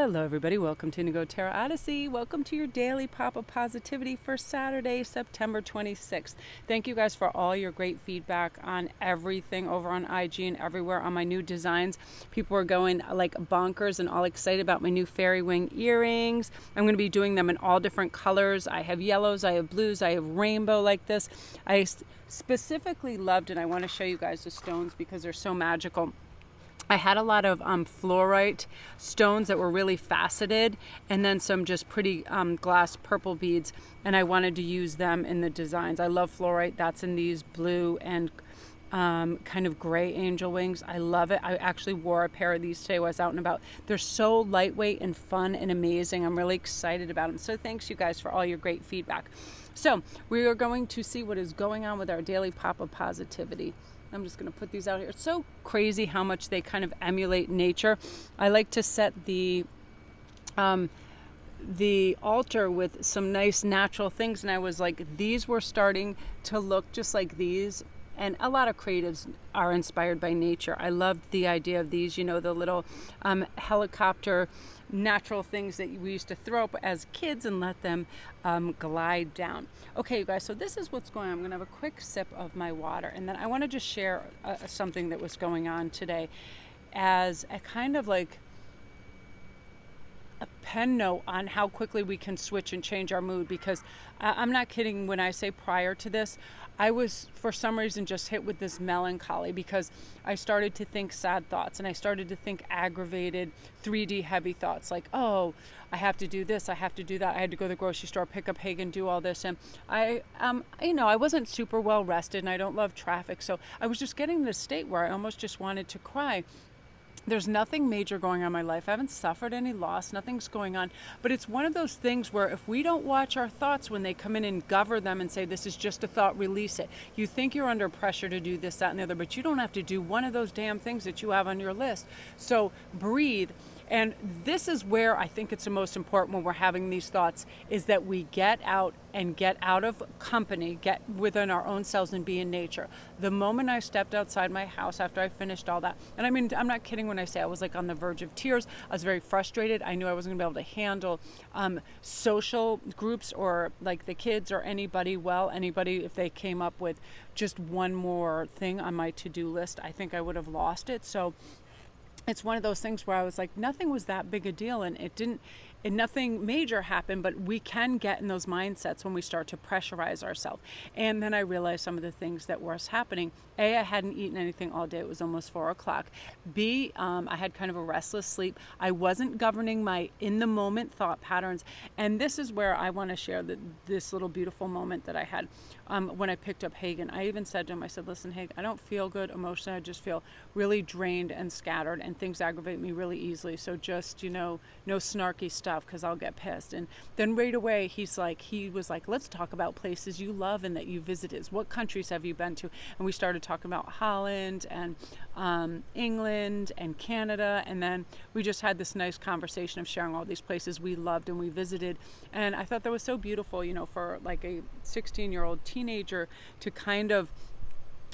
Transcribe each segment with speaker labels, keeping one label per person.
Speaker 1: Hello everybody, welcome to Indigo Tarot Odyssey. Welcome to your daily pop of positivity for Saturday, September 26th. Thank you guys for all your great feedback on everything over on IG and everywhere on my new designs. People are going like bonkers and all excited about my new fairy wing earrings. I'm going to be doing them in all different colors. I have yellows, I have blues, I have rainbow like this. I specifically loved, and I want to show you guys the stones because they're so magical. I had a lot of fluorite stones that were really faceted, and then some just pretty glass purple beads, and I wanted to use them in the designs. I love fluorite. That's in these blue and kind of gray angel wings. I love it. I actually wore a pair of these today while I was out and about. They're so lightweight and fun and amazing. I'm really excited about them. So thanks you guys for all your great feedback. So we are going to see what is going on with our daily pop of positivity. I'm just going to put these out here. It's so crazy how much they kind of emulate nature. I like to set the altar with some nice natural things, and I was like, these were starting to look just like these. And a lot of creatives are inspired by nature. I loved the idea of these, you know, the little helicopter natural things that we used to throw up as kids and let them glide down. Okay, you guys, so this is what's going on. I'm going to have a quick sip of my water, and then I want to just share something that was going on today as a kind of like a pen note on how quickly we can switch and change our mood, because I'm not kidding when I say prior to this, I was for some reason just hit with this melancholy because I started to think sad thoughts, and I started to think aggravated 3D heavy thoughts like, oh, I have to do this, I have to do that, I had to go to the grocery store, pick up Hagen, do all this, and I wasn't super well rested, and I don't love traffic, so I was just getting to this state where I almost just wanted to cry. There's nothing major going on in my life. I haven't suffered any loss. Nothing's going on. But it's one of those things where if we don't watch our thoughts when they come in and govern them and say, this is just a thought, release it. You think you're under pressure to do this, that, and the other, but you don't have to do one of those damn things that you have on your list. So breathe. And this is where I think it's the most important when we're having these thoughts, is that we get out and get out of company, get within our own selves and be in nature. The moment I stepped outside my house after I finished all that, and I mean, I'm not kidding when I say I was like on the verge of tears. I was very frustrated. I knew I wasn't gonna be able to handle social groups or like the kids or anybody if they came up with just one more thing on my to-do list, I think I would have lost it. So it's one of those things where I was like, nothing was that big a deal, and nothing major happened, but we can get in those mindsets when we start to pressurize ourselves. And then I realized some of the things that were happening. A, I hadn't eaten anything all day. It was almost 4 o'clock. B, I had kind of a restless sleep. I wasn't governing my in the moment thought patterns. And this is where I want to share this little beautiful moment that I had when I picked up Hagen. I even said to him, I said, listen, Hagen, I don't feel good emotionally. I just feel really drained and scattered, and things aggravate me really easily. So just, no snarky stuff, because I'll get pissed. And then right away he was like, let's talk about places you love and that you visited. What countries have you been to? And we started talking about Holland and England and Canada, and then we just had this nice conversation of sharing all these places we loved and we visited. And I thought that was so beautiful, for like a 16-year-old teenager to kind of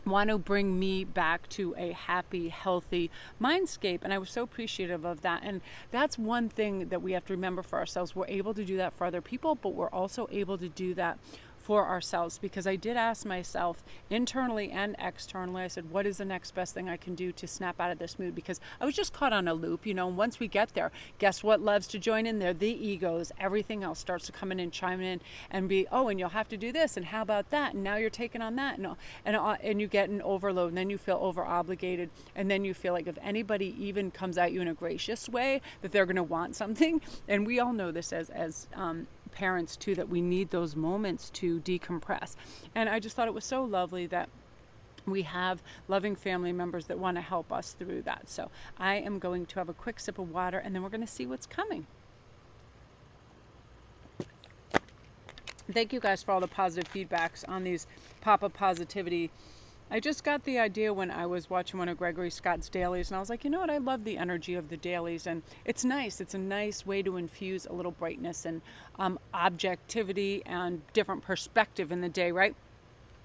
Speaker 1: want to bring me back to a happy, healthy mindscape. And I was so appreciative of that. And that's one thing that we have to remember for ourselves. We're able to do that for other people, but we're also able to do that for ourselves, because I did ask myself internally and externally, I said, what is the next best thing I can do to snap out of this mood? Because I was just caught on a loop. Once we get there, guess what loves to join in there? The egos. Everything else starts to come in and chime in and be, oh, and you'll have to do this, and how about that, and now you're taking on that, and you get an overload, and then you feel over obligated, and then you feel like if anybody even comes at you in a gracious way, that they're going to want something. And we all know this as parents too, that we need those moments to decompress. And I just thought it was so lovely that we have loving family members that want to help us through that. So I am going to have a quick sip of water, and then we're going to see what's coming. Thank you guys for all the positive feedbacks on these pop of positivity. I just got the idea when I was watching one of Gregory Scott's dailies, and I was like, you know what, I love the energy of the dailies, and it's nice. It's a nice way to infuse a little brightness and objectivity and different perspective in the day, right?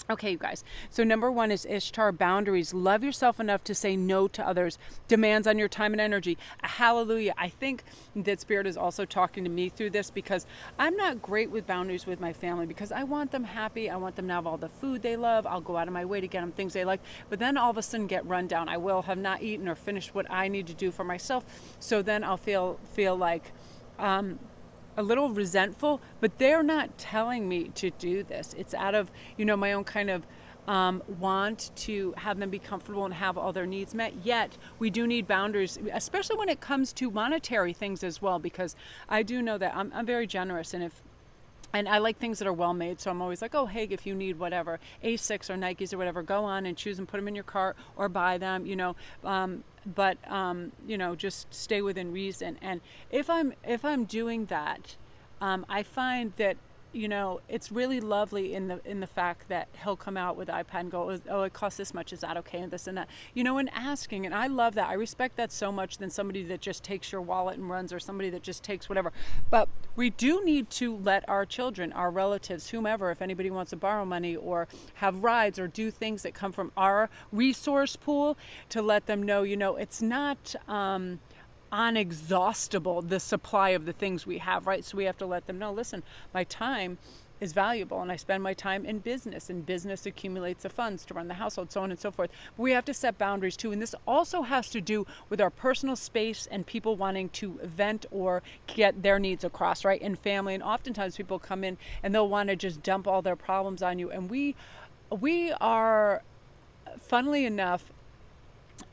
Speaker 1: Okay, you guys. So number one is Ishtar boundaries. Love yourself enough to say no to others' demands on your time and energy. Hallelujah. I think that Spirit is also talking to me through this, because I'm not great with boundaries with my family, because I want them happy. I want them to have all the food they love. I'll go out of my way to get them things they like. But then all of a sudden get run down. I will have not eaten or finished what I need to do for myself. So then I'll feel like a little resentful, but they're not telling me to do this. It's out of, my own kind of want to have them be comfortable and have all their needs met. Yet we do need boundaries, especially when it comes to monetary things as well, because I do know that I'm very generous, and I like things that are well made. So I'm always like, oh, hey, if you need whatever, Asics or Nikes or whatever, go on and choose and put them in your cart or buy them, but just stay within reason. And if I'm doing that, I find that, it's really lovely in the fact that he'll come out with the iPad and go, oh, it costs this much, is that okay, and this and that, and asking. And I love that. I respect that so much than somebody that just takes your wallet and runs, or somebody that just takes whatever. But we do need to let our children, our relatives, whomever, if anybody wants to borrow money or have rides or do things that come from our resource pool, to let them know, it's not unexhaustible, the supply of the things we have, right? So we have to let them know, listen, my time is valuable, and I spend my time in business, and business accumulates the funds to run the household, so on and so forth. But we have to set boundaries too, and this also has to do with our personal space and people wanting to vent or get their needs across, right? And family, and oftentimes people come in and they'll want to just dump all their problems on you, and we are, funnily enough,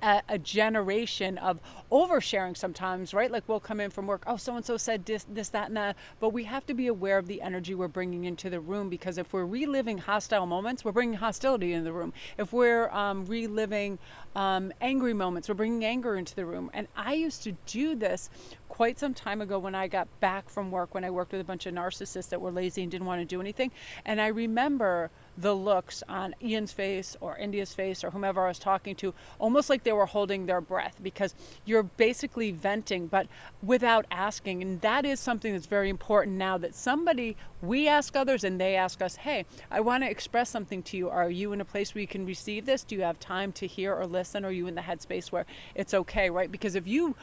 Speaker 1: a generation of oversharing sometimes, right? Like we'll come in from work, oh, so-and-so said this, that, and that. But we have to be aware of the energy we're bringing into the room, because if we're reliving hostile moments, we're bringing hostility in the room. If we're reliving angry moments, we're bringing anger into the room. And I used to do this quite some time ago when I got back from work, when I worked with a bunch of narcissists that were lazy and didn't want to do anything. And I remember the looks on Ian's face or India's face or whomever I was talking to, almost like they were holding their breath, because you're basically venting, but without asking. And that is something that's very important now, that we ask others and they ask us, hey, I want to express something to you. Are you in a place where you can receive this? Do you have time to hear or listen? Or are you in the headspace where it's okay, right? Because if you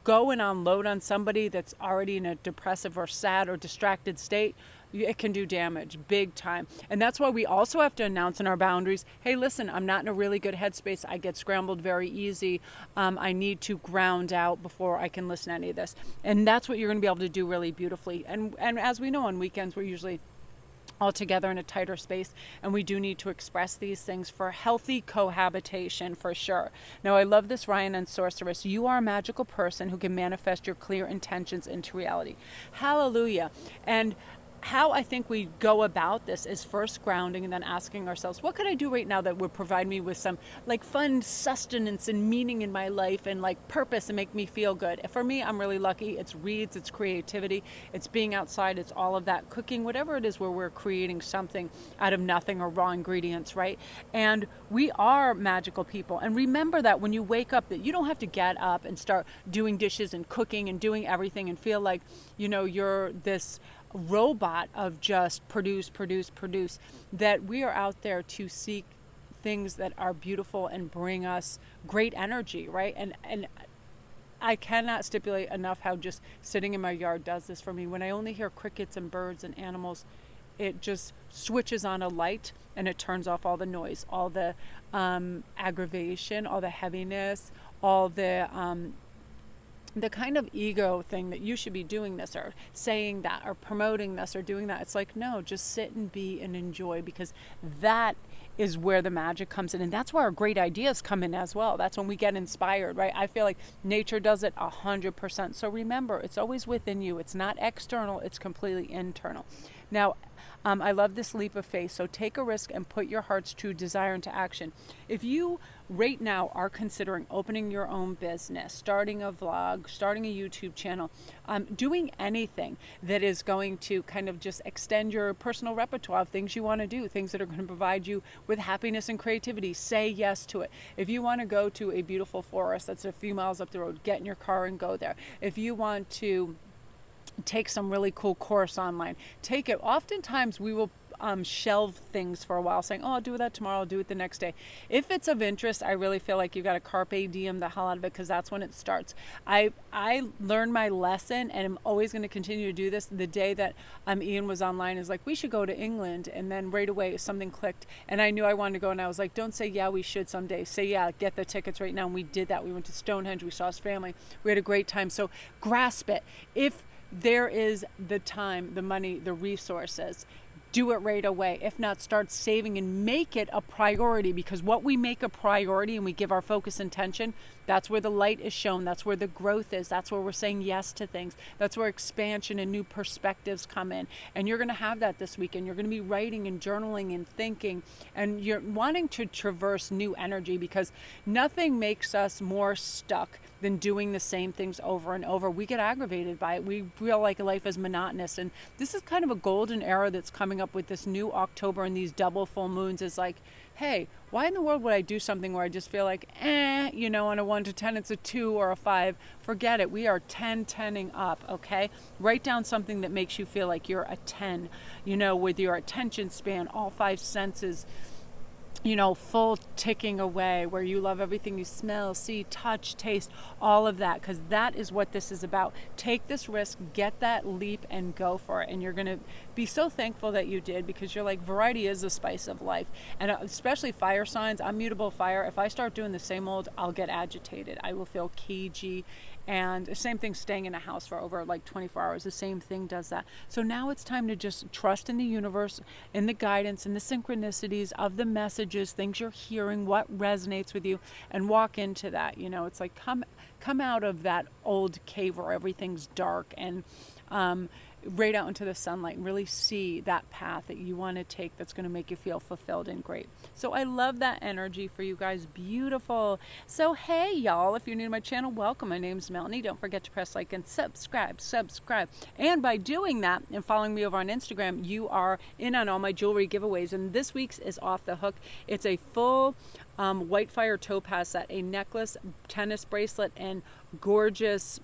Speaker 1: go and unload on somebody that's already in a depressive or sad or distracted state, it can do damage big time. And that's why we also have to announce in our boundaries, hey, listen, I'm not in a really good headspace. I get scrambled very easy. I need to ground out before I can listen to any of this. And that's what you're going to be able to do really beautifully. And as we know, on weekends, we're usually all together in a tighter space, and we do need to express these things for healthy cohabitation, for sure. Now, I love this, Ryan and Sorceress. You are a magical person who can manifest your clear intentions into reality. Hallelujah. And how I think we go about this is first grounding and then asking ourselves, what could I do right now that would provide me with some like fun sustenance and meaning in my life and like purpose and make me feel good? For me, I'm really lucky. It's reads, it's creativity, it's being outside, it's all of that, cooking, whatever it is where we're creating something out of nothing or raw ingredients, right? And we are magical people. And remember that when you wake up, that you don't have to get up and start doing dishes and cooking and doing everything and feel like, you're this robot of just produce, that we are out there to seek things that are beautiful and bring us great energy, right? And I cannot stipulate enough how just sitting in my yard does this for me. When I only hear crickets and birds and animals, it just switches on a light and it turns off all the noise, all the aggravation, all the heaviness, all the kind of ego thing that you should be doing this or saying that or promoting this or doing that. It's like, no, just sit and be and enjoy, because that is where the magic comes in. And that's where our great ideas come in as well. That's when we get inspired, right? I feel like nature does it 100%. So remember, it's always within you. It's not external. It's completely internal. Now, I love this leap of faith. So take a risk and put your heart's true desire into action. If you right now are considering opening your own business, starting a vlog, starting a YouTube channel, doing anything that is going to kind of just extend your personal repertoire of things you want to do, things that are going to provide you with happiness and creativity, say yes to it. If you want to go to a beautiful forest that's a few miles up the road, get in your car and go there. If you want to take some really cool course online, take it. Oftentimes we will shelve things for a while, saying, oh, I'll do that tomorrow, I'll do it the next day. If it's of interest, I really feel like you've got to carpe diem the hell out of it, because that's when it starts. I learned my lesson, and I'm always going to continue to do this. The day that Ian was online, is like, we should go to England, and then right away something clicked, and I knew I wanted to go, and I was like, don't say yeah we should someday, say yeah, get the tickets right now. And we did that. We went to Stonehenge, we saw his family, we had a great time. So grasp it. If there is the time, the money, the resources, do it right away. If not, start saving and make it a priority, because what we make a priority and we give our focus and attention, that's where the light is shown. That's where the growth is. That's where we're saying yes to things. That's where expansion and new perspectives come in. And you're going to have that this weekend. You're going to be writing and journaling and thinking, and you're wanting to traverse new energy, because nothing makes us more stuck than doing the same things over and over. We get aggravated by it. We feel like life is monotonous. And this is kind of a golden era that's coming up with this new October and these double full moons. Is like, hey, why in the world would I do something where I just feel like, on a 1 to 10, it's a 2 or a 5. Forget it. We are 10-10ing up, okay? Write down something that makes you feel like you're a 10, with your attention span, all 5 senses, full ticking away, where you love everything you smell, see, touch, taste, all of that, because that is what this is about. Take this risk, get that leap, and go for it. And you're going to be so thankful that you did, because you're like, variety is the spice of life. And especially fire signs, I'm mutable fire. If I start doing the same old, I'll get agitated. I will feel cagey. And the same thing, staying in a house for over like 24 hours, the same thing does that. So now it's time to just trust in the universe, in the guidance, in the synchronicities of the messages, things you're hearing, what resonates with you, and walk into that. It's like, come out of that old cave where everything's dark, and right out into the sunlight, and really see that path that you want to take, that's going to make you feel fulfilled and great. So I love that energy for you guys. Beautiful. So hey y'all, if you're new to my channel, welcome. My name's Melanie. Don't forget to press like and subscribe. And by doing that and following me over on Instagram, you are in on all my jewelry giveaways. And this week's is off the hook. It's a full white fire topaz set, a necklace, tennis bracelet, and gorgeous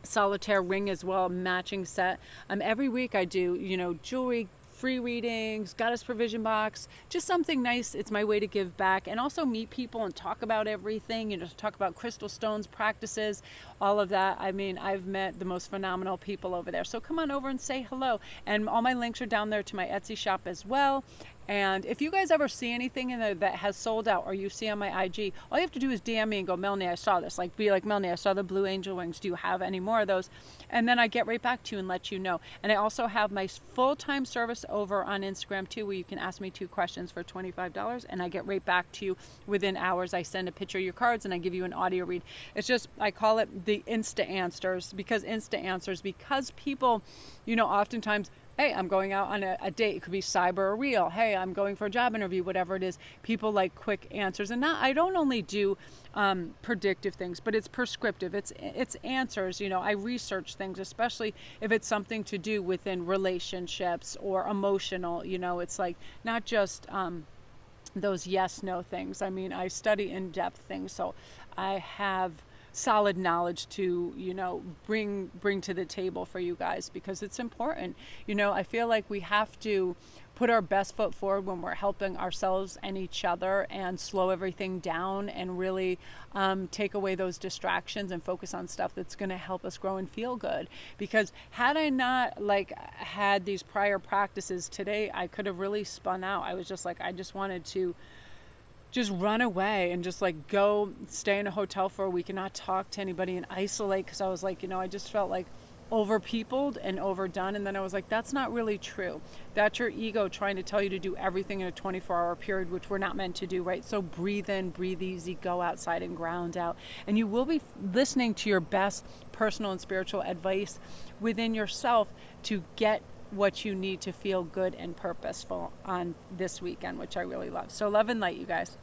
Speaker 1: solitaire ring as well, matching set. Every week I do, jewelry, free readings, goddess provision box, just something nice. It's my way to give back and also meet people and talk about everything, talk about crystal stones, practices, all of that. I mean, I've met the most phenomenal people over there. So come on over and say hello. And all my links are down there to my Etsy shop as well. And if you guys ever see anything in there that has sold out, or you see on my IG, all you have to do is DM me and go, Melanie, I saw this. Be like, Melanie, I saw the blue angel wings. Do you have any more of those? And then I get right back to you and let you know. And I also have my full-time service over on Instagram too, where you can ask me 2 questions for $25, and I get right back to you within hours. I send a picture of your cards and I give you an audio read. It's just, I call it the Insta Answers, because people, oftentimes, hey, I'm going out on a date. It could be cyber or real. Hey, I'm going for a job interview, whatever it is. People like quick answers. And I don't only do predictive things, but it's prescriptive. It's answers. I research things, especially if it's something to do within relationships or emotional. It's like not just those yes/no things. I mean, I study in-depth things, so I have solid knowledge to bring to the table for you guys, because it's important. I feel like we have to put our best foot forward when we're helping ourselves and each other, and slow everything down, and really take away those distractions and focus on stuff that's going to help us grow and feel good. Because had I not had these prior practices today, I could have really spun out. I was just like, I just wanted to just run away and just go stay in a hotel for a week and not talk to anybody and isolate, because I was like, I just felt like overpeopled and overdone. And then I was like, that's not really true. That's your ego trying to tell you to do everything in a 24-hour period, which we're not meant to do, right? So breathe in, breathe easy, go outside and ground out. And you will be listening to your best personal and spiritual advice within yourself to get what you need to feel good and purposeful on this weekend, which I really love. So love and light, you guys.